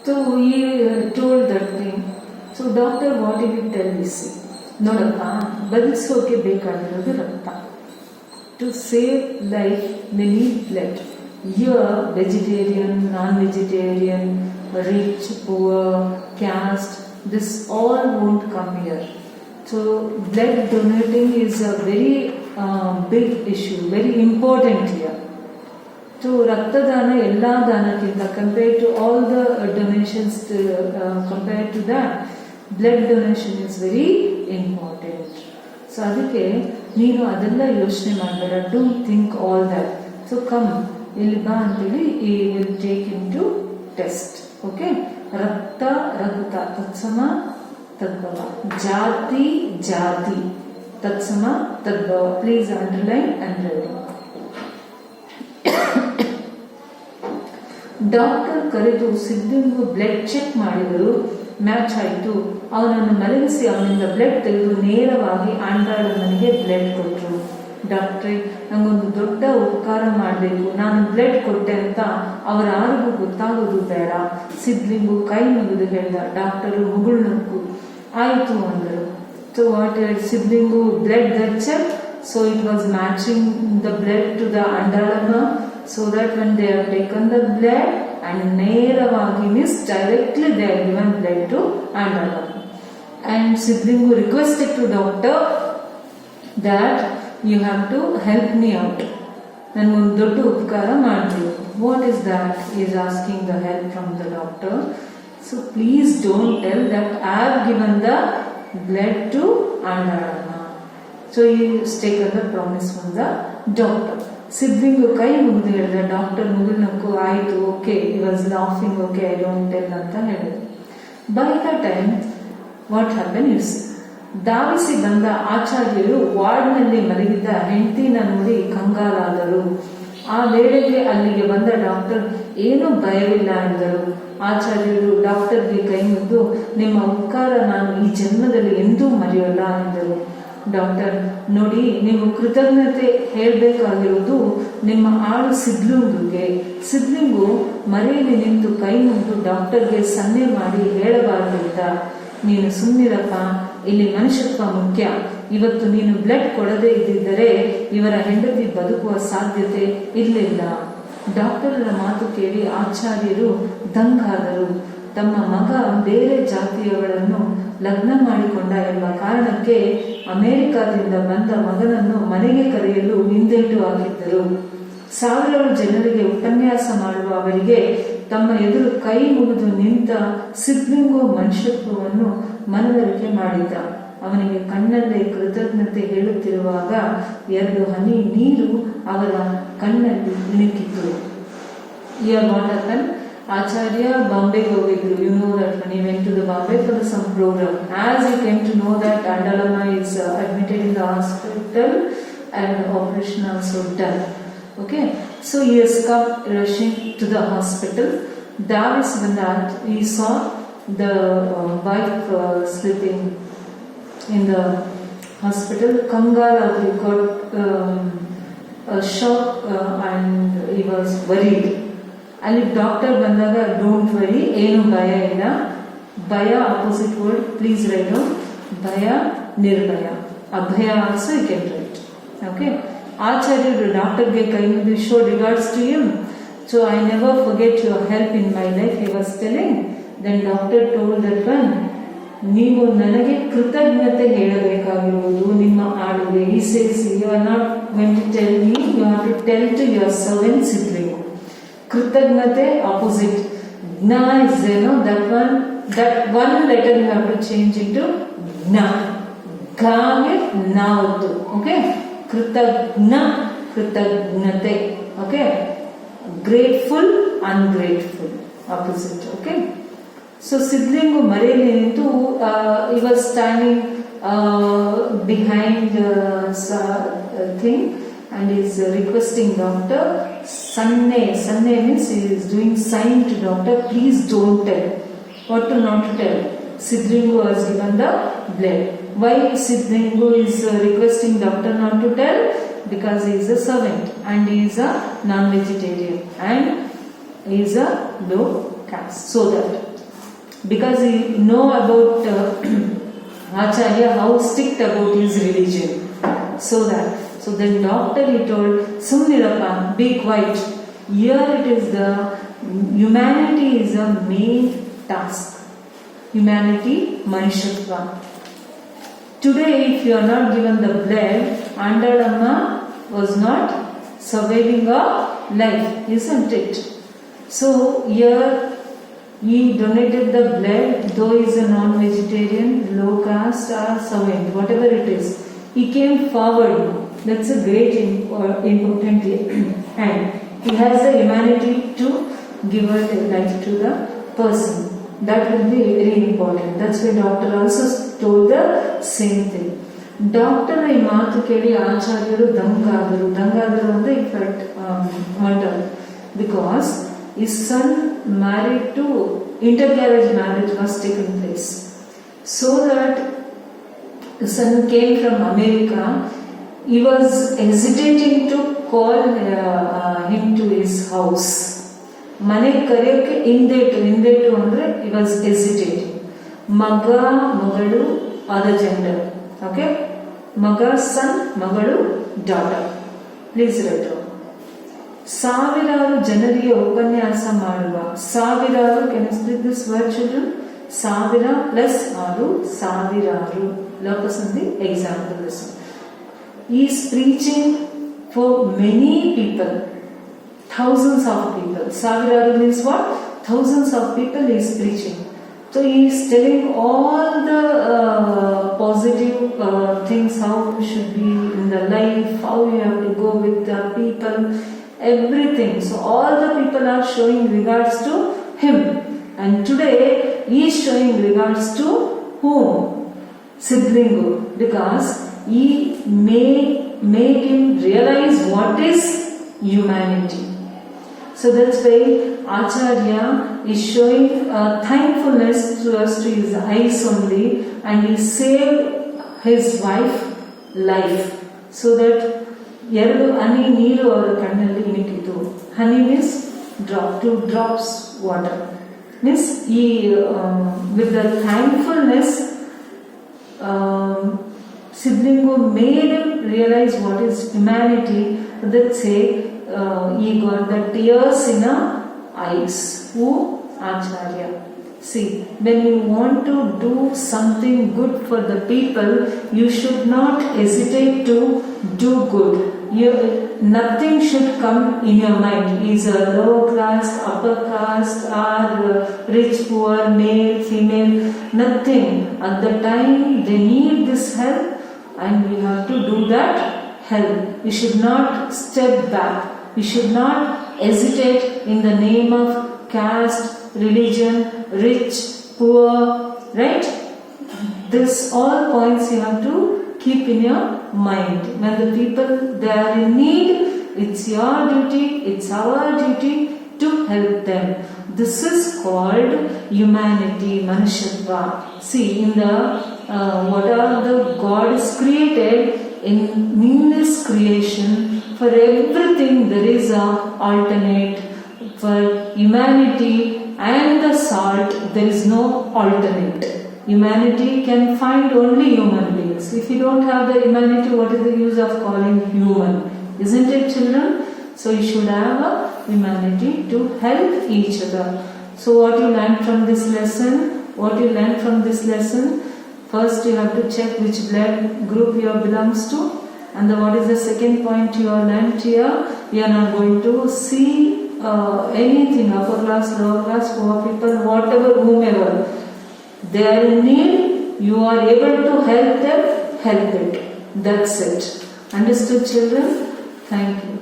So he told that thing. So doctor, what did he tell me? ನೋಡಪ್ಪ, ಬದುಕಿಸೋಕೆ ಬೇಕಾಗಿರೋದು ರಕ್ತ. To save life, they need blood. Here, vegetarian, non-vegetarian, rich, poor, caste, this all won't come here. So blood donating is a very big issue, very important here. So ರಕ್ತದಾನ ಎಲ್ಲ ದಾನಕ್ಕಿಂತ compared to all the donations, compared to that, blood donation is very important. So ಅದಕ್ಕೆ ನೀನು ಅದೆಲ್ಲ ಯೋಚನೆ ಮಾಡಬೇಡ. Don't think all that. So come, ಇಲ್ಲಿ ಬಾ ಅಂತೇಳಿ he will take in to test. Okay, ರಕ್ತ ರಕ್ತ ತತ್ಸಮ ತದ್ಭವ, ಜಾತಿ ಜಾತಿ ತತ್ಸಮ ತದ್ಭವ. Please underline underline. ಡಾಕ್ಟರ್ ಕರೆದು ಸಿದ್ಧಂಗು ಬ್ಲಡ್ ಚೆಕ್ ಮಾಡಿದರು. ಮ್ಯಾಚ್ ಆಯಿತು. ಅವನನ್ನು ಮಲಗಿಸಿ ಅವನಿಂದ ಬ್ಲಡ್ ತೆಗೆದು ನೇರವಾಗಿ ಆಂಡ್ರಾಳಮ್ಮನಿಗೆ ಬ್ಲಡ್ ಕೊಟ್ಟರು. ಡಾಕ್ಟ್ರೇ, ನಂಗೊಂದು ದೊಡ್ಡ ಉಪಕಾರ ಮಾಡಬೇಕು, ನಾನು ಬ್ಲಡ್ ಕೊಟ್ಟೆ ಅಂತ ಅವರ ಯಾರಿಗೂ ಗೊತ್ತಾಗೋದು ಬೇಡ. ಸಿದ್ಲಿಂಗು ಕೈ ಮುಗಿದು ಹೇಳ್ದ. ಡಾಕ್ಟರು ಮುಗುಳು ನಕ್ಕು. ಆಯಿತು ಅಂದರು. So what Sidlingu blood that check. So it was matching the blood to the ಆಂಡ್ರಾಳಮ್ಮ. So that when they have taken the blood and ನೇರವಾಗಿ means directly they have given blood to Andalama. And Siddlingu requested to doctor that you have to help me out. ನನಗೊಂದು ದೊಡ್ಡ ಉಪಕಾರ ಮಾಡಬೇಕು. What is that? He is asking the help from the doctor. So please don't tell that I have given the blood to Andalama. So he has taken the promise from the doctor. Sidlingu ಕೈ ಮುಗಿದು ಹೇಳಿದ. Doctor ಮುಗಿನಕ್ಕು. ಆಯಿತು, okay. ಈ was laughing. Okay, I don't tell ಅಂತ ಹೇಳಿದ್ರು. By the time what happen is, ಧಾವಿಸಿ ಬಂದ ಆಚಾರ್ಯರು ವಾರ್ಡ್ನಲ್ಲಿ ಮಲಗಿದ್ದ ಹೆಂಡತಿನ ನೋಡಿ ಕಂಗಾಲಾದರು. ಆ ವೇಳೆಗೆ ಅಲ್ಲಿಗೆ ಬಂದ ಡಾಕ್ಟರ್ ಏನೂ ಭಯವಿಲ್ಲ ಎಂದರು. ಆಚಾರ್ಯರು ಡಾಕ್ಟರ್ಗೆ ಕೈ ಮುಗಿದು, ನಿಮ್ಮ ಉಪಕಾರ ನಾನು ಈ ಜನ್ಮದಲ್ಲಿ ಎಂದೂ ಮರೆಯೋಲ್ಲ ಎಂದರು. ಡಾಕ್ಟರ್, ನೋಡಿ, ನೀವು ಕೃತಜ್ಞತೆ ಹೇಳಬೇಕಾಗಿರುವುದು ನಿಮ್ಮ ಆಳು ಸಿದ್ಲಿಂಗುಗೆ. ಸಿದ್ಲಿಂಗು ಮರೆಯಲ್ಲಿ ನಿಂತು ಕೈ ಮುಗಿದು ಡಾಕ್ಟರ್ಗೆ ಸನ್ನೆ ಮಾಡಿ ಹೇಳಬಾರದಿದ್ದ. ನೀನು ಸುಮ್ಮನಿರಪ್ಪ, ಇಲ್ಲಿ ಮನುಷ್ಯತ್ವ ಮುಖ್ಯ. ಇವತ್ತು ನೀನು ಬ್ಲಡ್ ಕೊಡದೇ ಇದ್ದಿದ್ದರೆ ಇವರ ಹೆಂಡತಿ ಬದುಕುವ ಸಾಧ್ಯತೆ ಇರಲಿಲ್ಲ. ಡಾಕ್ಟರರ ಮಾತು ಕೇಳಿ ಆಚಾರ್ಯರು ದಂಗಾದರು. ತಮ್ಮ ಮಗ ಬೇರೆ ಜಾತಿಯವಳನ್ನು ಲಗ್ನ ಮಾಡಿಕೊಂಡ ಎಂಬ ಕಾರಣಕ್ಕೆ ಅಮೆರಿಕಾದಿಂದ ಬಂದ ಮಗನನ್ನು ಮನೆಗೆ ಕರೆಯಲು ಹಿಂದೇಟು ಹಾಕಿದ್ದರು. ಸಾವಿರಾರು ಜನರಿಗೆ ಉಪನ್ಯಾಸ ಮಾಡುವ ಅವರಿಗೆ ತಮ್ಮ ಎದುರು ಕೈ ಮುಗಿದು ನಿಂತ ಸಿದ್ಲಿಂಗು ಮನುಷ್ಯತ್ವವನ್ನು ಮನವರಿಕೆ ಮಾಡಿದ. ಅವನಿಗೆ ಕಣ್ಣಲ್ಲೇ ಕೃತಜ್ಞತೆ ಹೇಳುತ್ತಿರುವಾಗ 2 ಹನಿ ನೀರು ಅವರ ಕಣ್ಣಲ್ಲಿ ಇಣುಕಿತು. Here what happened? Acharya Bombay ಹೋಗಿದ್ರು. You know that when he went to the Bombay for some program, as he came to know that Andalama is admitted in the hospital and operation also done. Okay, so he has come rushing to the hospital. Davis Vandat, he saw the wife sleeping in the hospital. Kangala, he got a shock and he was worried. ಅಲ್ಲಿ doctor ಬಂದಾಗ don't worry, ಏನು ಭಯ ಇಲ್ಲ. ಭಯ opposite word, please write down. ಭಯ ನಿರ್ಭಯ, ಅಭಯ also you can write. Okay, ಆಚಾರ್ಯರು ಡಾಕ್ಟರ್ಗೆ ಕೈ ಮುಗಿದು show regards to him. So I never forget your help in my life, he was telling. Then doctor told that one, ನೀವು ನನಗೆ ಕೃತಜ್ಞತೆ ಹೇಳಬೇಕಾಗಿರುವುದು ನಿಮ್ಮ ಆಡುಗೆ. He says you are not going to tell me, you have to tell to your servant Sidlingu. ಕೃತಜ್ಞತೆ opposite. Gna is there, no? That one letter you have to change into Gna. Ga में ना होतो. Okay? कृतज्ञ, कृतज्ञते. Okay? Grateful, ungrateful. Opposite. Okay? So Sidlingu ಮರೆಯಲ್ಲಿ ನಿಂತು he was standing behind thing and is requesting doctor. Sanne means he is doing sign to doctor, please don't tell. What to not to tell? Sidlingu has given the blood. Why Sidlingu is requesting doctor not to tell? Because he is a servant and he is a non-vegetarian and he is a low caste. So that because he know about Acharya how strict about his religion. So then doctor he told, Sumnirappa, be quiet. Here it is the humanity is a main task. Humanity, Manushatva. Today, if you are not given the blood, Andalamma was not surviving a life, isn't it? So here he donated the blood, though he is a non-vegetarian, low caste or servant, whatever it is. He came forward. That's a great important and he has the humanity to give a life to the person. That will be very important. That's why doctor also told the same thing. Doctor ಈ ಮಾತು ಕೇಳಿ ಆಚಾರ್ಯರು ದಂಗಾದರು ಅಂದ್ರೆ he felt wonder because his son married to intermarriage marriage was taken place. So that the son came from America, he was hesitating to call him to his house. ಮನೆಗೆ ಕರೆಯೋಕೆ ಹಿಂದೇಟು ಅಂದ್ರೆ he was hesitating. ಮಗ ಮಗಳು ಆದ gender. Okay, ಮಗ ಸನ್ ಮಗಳು daughter. Please right. ಸಾವಿರಾರು ಜನರಿಗೆ ಉಪನ್ಯಾಸ ಮಾಡುವ ಸಾವಿರಾರು, can you split this word children? ಸಾವಿರ ಪ್ಲಸ್ ಆರು ಸಾವಿರಾರು. Locus in the example listen. He is preaching for many people, thousands of people. Saviraru means what? Thousands of people he is preaching. So he is telling all the positive things, how you should be in the life, how you have to go with the people, everything. So all the people are showing regards to him. And today he is showing regards to whom? Siddlingu. Because he made him realize what is humanity. So that's why Acharya is showing thankfulness to us to his eyes only, and he saved his wife life. So that ಎರಡು ಹನಿ ನೀರು ಅವರ ಕಣ್ಣಲ್ಲಿ ಇಣಿಕಿತು. Honey means drop, 2 drops water. Means he with the thankfulness Siddlingu made him realize what is humanity. Let's say he got the tears in the eyes. Who? Acharya. See, when you want to do something good for the people, you should not hesitate to do good. Nothing should come in your mind. Is a lower class, upper caste, or rich, poor, male, female, nothing. At the time they need this help, and we have to do that help. We should not step back. We should not hesitate in the name of caste, religion, rich, poor, right? This all points you have to keep in your mind. When the people they are in need, it's your duty, it's our duty to help them. This is called humanity, Manushatva. See, in the what are the God is created in this creation, for everything there is a alternate. For humanity and the salt, there is no alternate. Humanity can find only human beings. If you don't have the humanity, what is the use of calling human? Isn't it, children? So you should have a humanity to help each other. So what you learn from this lesson? First you have to check which blood group you belongs to. And what is the second point you have learnt here? We are not going to see anything, upper class, lower class, poor people, whatever, whomever. They are in need, you are able to help them, help it. That's it. Understood, children? Thank you.